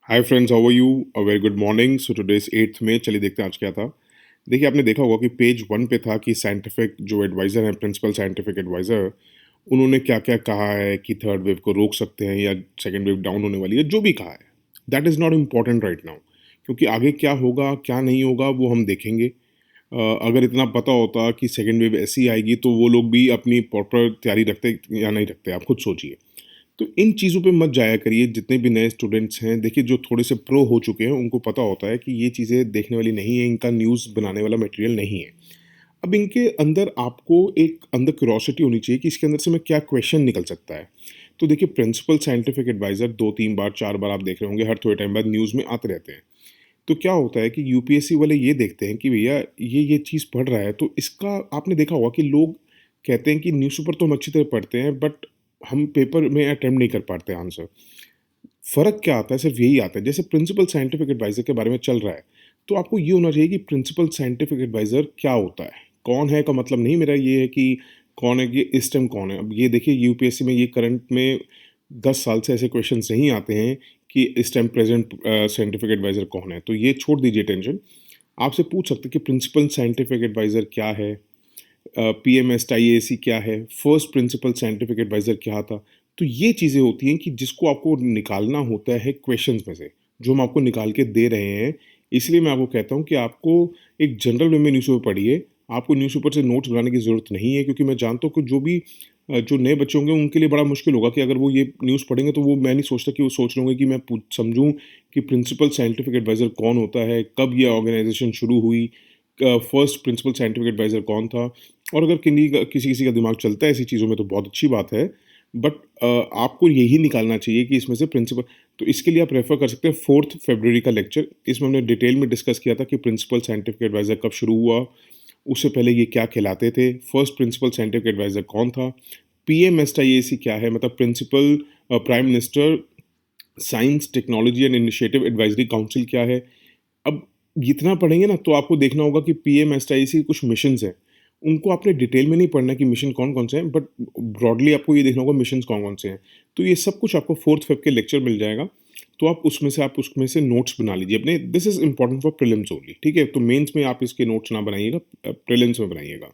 Hi friends, how are you? A very good morning. So today is 8th May. चलिए देखते हैं आज क्या था। देखिए, आपने देखा होगा कि पेज वन पे था कि साइंटिफिक जो एडवाइज़र हैं, प्रिंसिपल साइंटिफिक एडवाइज़र, उन्होंने क्या-क्या कहा है कि थर्ड वेव को रोक सकते हैं या सेकंड वेव डाउन होने वाली है, जो भी कहा है। That is not important right now, क्योंकि आगे क्या होगा, क्या नहीं होगा, वो हम देखेंगे। अगर इतना पता होता कि सेकंड वेव ऐसी आएगी, तो वो लोग भी अपनी प्रॉपर तैयारी रखते या नहीं रखते, आप खुद सोचिए। तो इन चीज़ों पे मत जाया करिए। जितने भी नए स्टूडेंट्स हैं, देखिए जो थोड़े से प्रो हो चुके हैं उनको पता होता है कि ये चीज़ें देखने वाली नहीं है, इनका न्यूज़ बनाने वाला मटेरियल नहीं है। अब इनके अंदर आपको एक अंदर क्यूरोसिटी होनी चाहिए कि इसके अंदर से मैं क्या क्वेश्चन निकल सकता है। तो देखिए, प्रिंसिपल साइंटिफिक एडवाइज़र 2-3 बार 4 बार आप देख रहे होंगे, हर थोड़े टाइम बाद न्यूज़ में आते रहते हैं। तो क्या होता है कि यूपीएससी वाले ये देखते हैं कि भैया ये चीज़ पढ़ रहा है, तो इसका आपने देखा होगा कि लोग कहते हैं कि न्यूज़पेपर तो हम अच्छी तरह पढ़ते हैं, बट हम पेपर में अटेम्प्ट नहीं कर पाते आंसर। फ़र्क क्या आता है? सिर्फ़ यही आता है। जैसे प्रिंसिपल साइंटिफिक एडवाइज़र के बारे में चल रहा है, तो आपको ये होना चाहिए कि प्रिंसिपल साइंटिफिक एडवाइज़र क्या होता है? कौन है का मतलब नहीं मेरा ये है कि कौन है, ये इस टाइम कौन है। अब ये देखिए, यूपीएससी में ये करंट में 10 साल से ऐसे क्वेश्चन्स नहीं आते हैं कि इस टाइम प्रेज़ेंट साइंटिफिक एडवाइज़र कौन है। तो ये छोड़ दीजिए टेंशन। आपसे पूछ सकते हैं कि प्रिंसिपल साइंटिफिक एडवाइज़र क्या है? पीएमएसटीआईएसी क्या है, फर्स्ट प्रिंसिपल साइंटिफिक एडवाइज़र क्या था। तो ये चीज़ें होती हैं कि जिसको आपको निकालना होता है क्वेश्चंस में से, जो हम आपको निकाल के दे रहे हैं। इसलिए मैं आपको कहता हूँ कि आपको एक जनरल वे में न्यूज़पेपर पढ़िए। आपको न्यूज़पेपर से नोट्स बनाने की ज़रूरत नहीं है, क्योंकि मैं जानता हूँ कि जो नए बच्चे होंगे उनके लिए बड़ा मुश्किल होगा कि अगर वो ये न्यूज़ पढ़ेंगे, तो वो मैं नहीं सोचता कि वो सोच रहे होंगे कि मैं समझूँ कि प्रिंसिपल साइंटिफिक एडवाइज़र कौन होता है, कब ये ऑर्गेनाइजेशन शुरू हुई, फर्स्ट प्रिंसिपल साइंटिफिक एडवाइज़र कौन था। और अगर किसी-किसी का दिमाग चलता है ऐसी चीज़ों में, तो बहुत अच्छी बात है। बट आपको यही निकालना चाहिए कि इसमें से प्रिंसिपल। तो इसके लिए आप रेफ़र कर सकते हैं 4th फ़रवरी का लेक्चर। इसमें हमने डिटेल में डिस्कस किया था कि प्रिंसिपल साइंटिफिक एडवाइज़र कब शुरू हुआ, उससे पहले ये क्या कहलाते थे, फर्स्ट प्रिंसिपल साइंटिफिक एडवाइज़र कौन था, पीएमएसटीआईएसी क्या है, मतलब principal prime minister science, technology and initiative advisory council क्या है। अब इतना पढ़ेंगे ना, तो आपको देखना होगा कि पीएमएसटीआईसी कुछ मिशंस हैं। उनको आपने डिटेल में नहीं पढ़ना कि मिशन कौन-कौन से हैं, बट ब्रॉडली आपको ये देखना होगा मिशंस कौन-कौन से हैं। तो ये सब कुछ आपको 4th फ़ेब के लेक्चर मिल जाएगा। तो आप उसमें से नोट्स बना लीजिए अपने। This is important for prelims only, ठीक है? तो मेंस में आप इसके नोट्स ना बनाइएगा, प्रीलिम्स में बनाइएगा।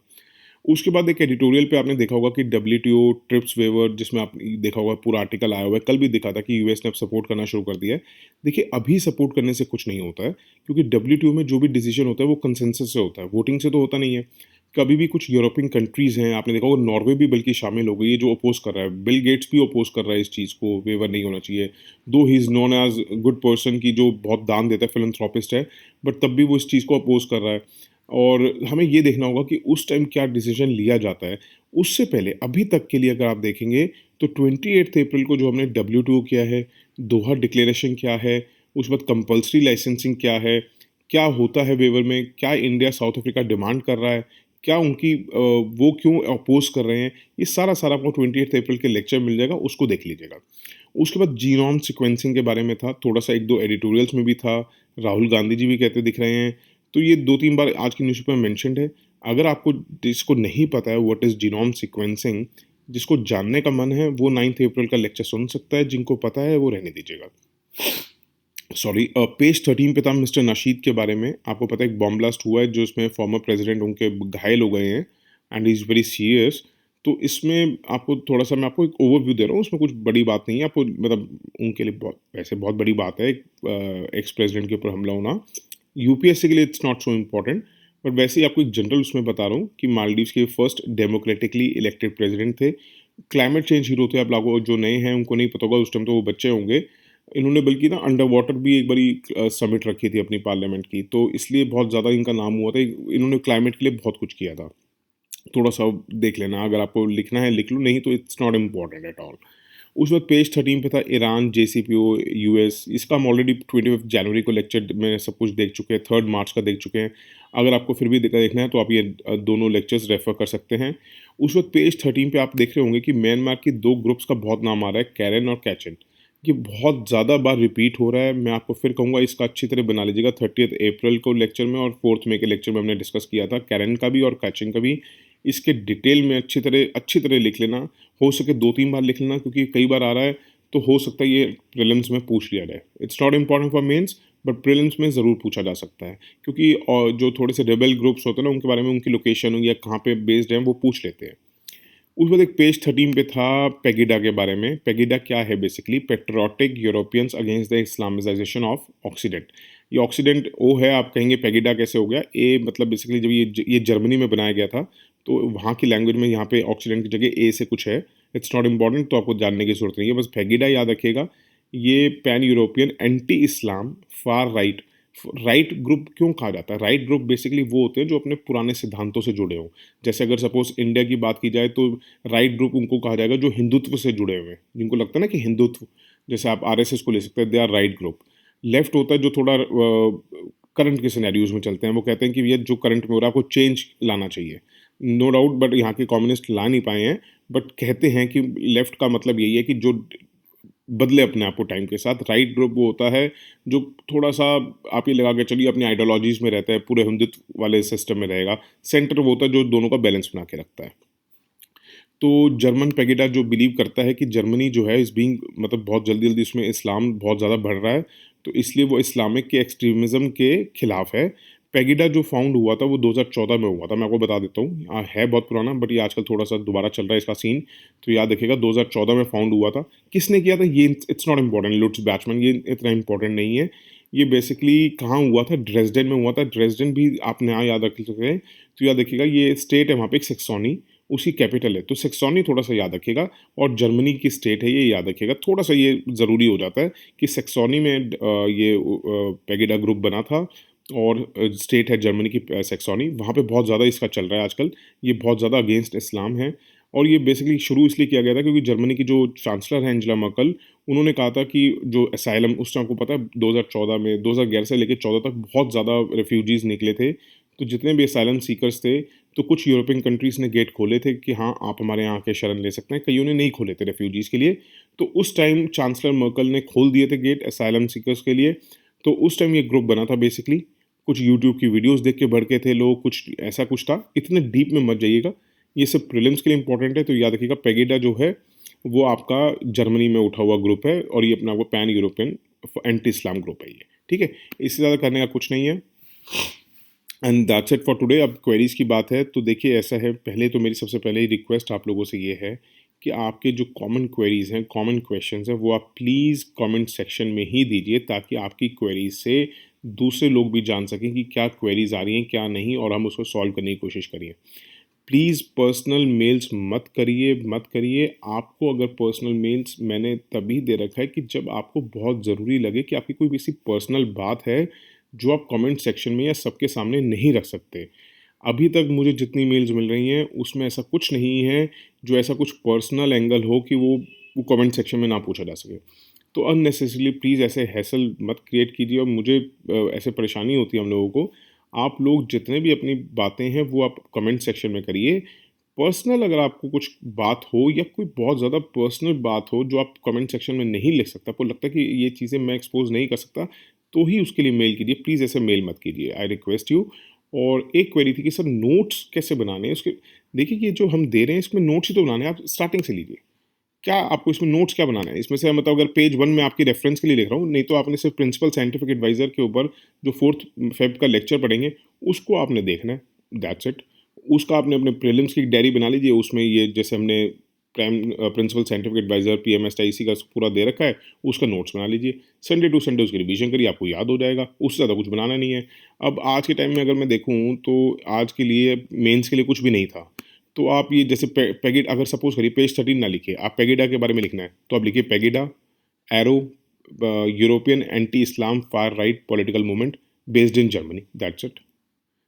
उसके बाद एक एडिटोरियल पे आपने देखा होगा कि डब्ल्यूटीओ ट्रिप्स वेवर, जिसमें आपने देखा होगा पूरा आर्टिकल आया हुआ है। कल भी दिखा था कि यूएस ने अब सपोर्ट करना शुरू कर दिया है। देखिए, अभी सपोर्ट करने से कुछ नहीं होता है, क्योंकि डब्ल्यूटीओ में जो भी डिसीजन होता है वो कंसेंसस से होता है, वोटिंग से तो होता नहीं है। कभी भी कुछ यूरोपियन कंट्रीज़ हैं, आपने देखा होगा नॉर्वे भी बल्कि शामिल हो गई है, जो अपोज़ कर रहा है। बिल गेट्स भी अपोज़ कर रहा है इस चीज़ को, वेवर नहीं होना चाहिए। दो he is known as good person, की जो बहुत दान देता है, फिलैंथ्रोपिस्ट है, बट तब भी वो इस चीज़ को अपोज़ कर रहा है। और हमें ये देखना होगा कि उस टाइम क्या डिसीजन लिया जाता है। उससे पहले अभी तक के लिए अगर आप देखेंगे, तो 28 अप्रैल को जो हमने डब्ल्यूटीओ किया है, दोहा डिक्लेरेशन क्या है, उसके बाद कंपल्सरी लाइसेंसिंग क्या है, क्या होता है वेवर में, क्या इंडिया साउथ अफ्रीका डिमांड कर रहा है, क्या वो क्यों अपोज कर रहे हैं, ये सारा आपको 28 अप्रैल के लेक्चर मिल जाएगा, उसको देख लीजिएगा। उसके बाद जीनोम सीक्वेंसिंग के बारे में था, थोड़ा सा एक दो एडिटोरियल्स में भी था। राहुल गांधी जी भी कहते दिख रहे हैं। तो ये 2-3 बार आज की न्यूज़पेपर में मेंशन्ड है। अगर आपको जिसको नहीं पता है व्हाट इज़ जीनोम सीक्वेंसिंग, जिसको जानने का मन है वो 9th अप्रैल का लेक्चर सुन सकता है, जिनको पता है वो रहने दीजिएगा। सॉरी, पेज 13 पे था मिस्टर नाशीद के बारे में। आपको पता है एक बॉम्ब ब्लास्ट हुआ है, जो इसमें फॉर्मर प्रेसिडेंट उनके घायल हो गए हैं, and he is very serious. तो इसमें आपको थोड़ा-सा मैं आपको एक ओवरव्यू दे रहा हूँ, उसमें कुछ बड़ी बात नहीं है। आपको मतलब उनके लिए बहुत बड़ी बात है, एक एक्स प्रेसिडेंट के ऊपर हमला होना। यूपीएससी के लिए it's not so important, but वैसे ही आपको एक जनरल उसमें बता रहा हूँ कि मालदीव्स के फर्स्ट डेमोक्रेटिकली इलेक्टेड प्रेसिडेंट थे। क्लाइमेट चेंज हीरो थे। आप लोगों जो नए हैं उनको नहीं पता होगा, उस टाइम तो वो बच्चे होंगे। इन्होंने बल्कि ना अंडर वाटर भी एक बारी समिट रखी थी अपनी पार्लियामेंट की, तो इसलिए बहुत ज़्यादा इनका नाम हुआ था। इन्होंने क्लाइमेट के लिए बहुत कुछ किया था। थोड़ा-सा देख लेना, अगर आपको लिखना है लिख लो, नहीं तो it's not important at all. उस वक़्त पेज 13 पे था ईरान, जेसीपीओ, यूएस। इसका हम ऑलरेडी 25 जनवरी को लेक्चर में सब कुछ देख चुके हैं, 3 मार्च का देख चुके हैं। अगर आपको फिर भी देखना है तो आप ये दोनों लेक्चर्स रेफ़र कर सकते हैं। उस वक़्त पेज 13 पे आप देख रहे होंगे कि म्यांमार की 2 ग्रुप्स का बहुत नाम आ रहा है, कैरन और कैचन। ये बहुत ज़्यादा बार रिपीट हो रहा है। मैं आपको फिर कहूँगा इसका अच्छी तरह बना लीजिएगा। 30th अप्रैल को लेक्चर में और 4th मई के लेक्चर में हमने डिस्कस किया था, कैरन का भी और कैचन का भी। इसके डिटेल में अच्छी तरह लिख लेना। हो सके 2-3 बार लिख लेना, क्योंकि कई बार आ रहा है, तो हो सकता है ये प्रीलिम्स में पूछ लिया जाए। It's not important for mains, but prelims में ज़रूर पूछा जा सकता है, क्योंकि जो थोड़े से रेबेल ग्रुप्स होते हैं ना, उनके बारे में, उनकी लोकेशन या कहाँ पे बेस्ड हैं, वो पूछ लेते हैं। उस वक्त एक पेज 13 पे था पेगिडा के बारे में। पेगिडा क्या है? Basically patriotic Europeans against the Islamisation of oxidant. ये ऑक्सीडेंट ओ है, आप कहेंगे पेगिडा कैसे हो गया? ए मतलब बेसिकली जब ये जर्मनी में बनाया गया था, तो वहाँ की लैंग्वेज में यहाँ पे ऑक्सीडेंट की जगह ए से कुछ है। इट्स नॉट इम्पॉर्टेंट, तो आपको जानने की जरूरत नहीं है, बस पेगिडा याद रखिएगा। ये pan European anti Islam far right. Right group क्यों कहा जाता है? राइट ग्रुप बेसिकली वो होते हैं जो अपने पुराने सिद्धांतों से जुड़े हों। जैसे अगर सपोज इंडिया की बात की जाए, तो राइट ग्रुप उनको कहा जाएगा जो हिंदुत्व से जुड़े हुए हैं, जिनको लगता है ना कि हिंदुत्व, जैसे आप आरएसएस को ले सकते हैं, they are right group. Left होता है जो थोड़ा करंट के सिनेरियोज में चलते हैं, वो कहते हैं कि ये जो करंट में हो रहा है आपको चेंज लाना चाहिए। नो डाउट, बट यहाँ के कम्युनिस्ट ला नहीं पाए हैं, बट कहते हैं कि लेफ्ट का मतलब यही है कि जो बदले अपने आप को टाइम के साथ। राइट ग्रुप वो होता है जो थोड़ा सा, आप ये लगा के चलिए, अपनी आइडियोलॉजीज में रहता है, पूरे हिंदुत्व वाले सिस्टम में रहेगा। सेंटर वो होता है जो दोनों का बैलेंस बना के रखता है। तो जर्मन पेगिडा जो बिलीव करता है कि जर्मनी जो है इस बीइंग, मतलब बहुत जल्दी जल्दी उसमें इस्लाम बहुत ज़्यादा बढ़ रहा है, तो इसलिए वो इस्लामिक के एक्सट्रीमिज़म के खिलाफ है। पेगिडा जो फाउंड हुआ था वो 2014 में हुआ था, मैं आपको बता देता हूँ। है बहुत पुराना, बट ये आजकल थोड़ा सा दोबारा चल रहा है इसका सीन, तो याद रखिएगा 2014 में फाउंड हुआ था। किसने किया था ये? इट्स नॉट इम्पॉर्टेंट, लुट्स बैचमैन, ये इतना इंपॉर्टेंट नहीं है। ये बेसिकली कहाँ हुआ था? ड्रेसडेन में हुआ था। ड्रेसडेन भी आप यहाँ याद रख सकते हैं, तो याद रखिएगा ये स्टेट है वहाँ पे, एक सेक्सोनी, उसी कैपिटल है, तो सेक्सोनी थोड़ा सा याद रखिएगा। और जर्मनी की स्टेट है, ये याद रखिएगा, थोड़ा सा ये ज़रूरी हो जाता है कि सेक्सोनी में ये पेगिडा ग्रुप बना था, और स्टेट है जर्मनी की सेक्सोनी। वहाँ पे बहुत ज़्यादा इसका चल रहा है आजकल, ये बहुत ज़्यादा अगेंस्ट इस्लाम है। और ये बेसिकली शुरू इसलिए किया गया था क्योंकि जर्मनी की जो चांसलर है एंजेला मर्केल, उन्होंने कहा था कि जो असाइलम, उस टाइम को पता है 2014 में, 2011 से लेकर 14 तक बहुत ज़्यादा रेफ्यूजीज़ निकले थे। तो जितने भी असाइलम सीकर्स थे, तो कुछ यूरोपियन कंट्रीज़ ने गेट खोले थे कि हाँ आप हमारे यहाँ आके शरण ले सकते हैं, कईयों ने नहीं खोले थे रेफ्यूजीज़ के लिए। तो उस टाइम चांसलर मर्केल ने खोल दिए थे गेट असाइलम सीकर्स के लिए। तो उस टाइम ये ग्रुप बना था बेसिकली। कुछ यूट्यूब की वीडियोस देख के भड़के थे लोग, कुछ ऐसा कुछ था। इतने डीप में मत जाइएगा, ये सब प्रीलिम्स के लिए इंपॉर्टेंट है। तो याद रखिएगा पेगिडा जो है वो आपका जर्मनी में उठा हुआ ग्रुप है, और ये अपना वो पैन यूरोपियन एंटी इस्लाम ग्रुप है ये, ठीक है। इससे ज़्यादा करने का कुछ नहीं है। And that's it for today. अब क्वेरीज़ की बात है, तो देखिए ऐसा है, पहले तो मेरी सबसे पहले रिक्वेस्ट आप लोगों से ये है कि आपके जो कॉमन क्वेरीज़ हैं, कॉमन क्वेश्चंस हैं, वो आप प्लीज़ कमेंट सेक्शन में ही दीजिए, ताकि आपकी क्वेरीज से दूसरे लोग भी जान सकें कि क्या क्वेरीज आ रही हैं, क्या नहीं, और हम उसको सॉल्व करने की कोशिश करिए। प्लीज़ पर्सनल मेल्स मत करिए, मत करिए। आपको अगर पर्सनल मेल्स मैंने तभी दे रखा है कि जब आपको बहुत ज़रूरी लगे कि आपकी कोई किसी पर्सनल बात है जो आप कमेंट सेक्शन में या सबके सामने नहीं रख सकते। अभी तक मुझे जितनी मेल्स मिल रही हैं उसमें ऐसा कुछ नहीं है जो ऐसा कुछ पर्सनल एंगल हो कि वो कमेंट सेक्शन में ना पूछा जा सके। तो अननेसेसरीली प्लीज़ ऐसे हैसल मत क्रिएट कीजिए, और मुझे ऐसे परेशानी होती है हम लोगों को। आप लोग जितने भी अपनी बातें हैं वो आप कमेंट सेक्शन में करिए। पर्सनल अगर आपको कुछ बात हो, या कोई बहुत ज़्यादा पर्सनल बात हो जो आप कमेंट सेक्शन में नहीं लिख सकता, आपको लगता है कि ये चीज़ें मैं एक्सपोज नहीं कर सकता, तो ही उसके लिए मेल कीजिए। प्लीज़ ऐसे मेल मत कीजिए, आई रिक्वेस्ट यू। और एक क्वेरी थी कि सर नोट्स कैसे बनाने हैं उसके। देखिए ये जो हम दे रहे हैं इसमें नोट्स ही तो बनाने हैं, आप स्टार्टिंग से लीजिए। क्या आपको इसमें नोट्स क्या बनाना है? इसमें से मतलब अगर पेज 1 में आपकी रेफरेंस के लिए लिख रहा हूँ, नहीं तो आपने सिर्फ प्रिंसिपल साइंटिफिक एडवाइज़र के ऊपर जो 4 फेब का लेक्चर पढ़ेंगे, उसको आपने देखना है, दैट्स इट। उसका आपने अपने प्रीलिम्स की डायरी बना लीजिए, उसमें ये जैसे हमने प्रिंसिपल साइंटिफिक एडवाइज़र पीएमएसआईसी का पूरा दे रखा है, उसका नोट्स बना लीजिए। संडे टू संडे उसकी रिवीजन करिए, आपको याद हो जाएगा, उससे ज़्यादा कुछ बनाना नहीं है। अब आज के टाइम में अगर मैं देखूँ तो आज के लिए मेंस के लिए कुछ भी नहीं था। तो आप ये जैसे पेगिड, अगर सपोज करिए पेज 13 ना लिखिए, आप पेगिडा के बारे में लिखना है, तो आप लिखिए पेगिडा एरो European anti Islam far right political movement based in Germany, that's it.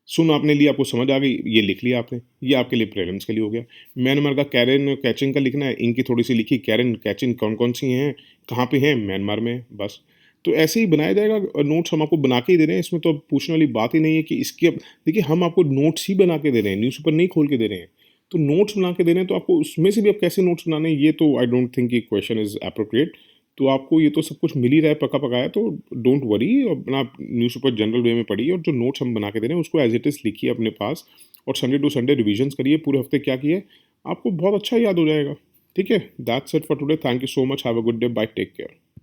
सुन आपने लिया, आपको समझ आ गई, ये लिख लिया आपने, ये आपके लिए प्रेरेंस के लिए हो गया। म्यांमार का कैरन कैचिंग का लिखना है, इनकी थोड़ी सी लिखी, कैरन कैचिंग कौन कौन सी हैं, कहाँ पे हैं, म्यांमार में, बस। तो ऐसे ही बनाया जाएगा। नोट्स हम आपको बना के ही दे रहे हैं, इसमें तो अब पूछने वाली बात ही नहीं है कि इसकी। अब देखिए हम आपको नोट्स ही बना के दे रहे हैं, न्यूज़पेपर नहीं खोल के दे रहे हैं। तो नोट्स बना के दे रहे हैं, तो आपको उसमें से भी आप कैसे नोट्स बनाने हैं, ये तो आई डोंट थिंक ये क्वेश्चन इज़ अप्रोप्रिएट। तो आपको ये तो सब कुछ मिल ही रहा है पका पकाया, तो डोंट वरी, अपना न्यूज़पेपर जनरल वे में पढ़िए, और जो नोट्स हम बना के दे रहे हैं उसको एज इट इज़ लिखिए अपने पास, और संडे टू संडे रिविजन्स करिए। पूरे हफ्ते क्या किए, आपको बहुत अच्छा याद हो जाएगा। ठीक है? That's it for today. Thank you so much. Have a good day. Bye. Take care.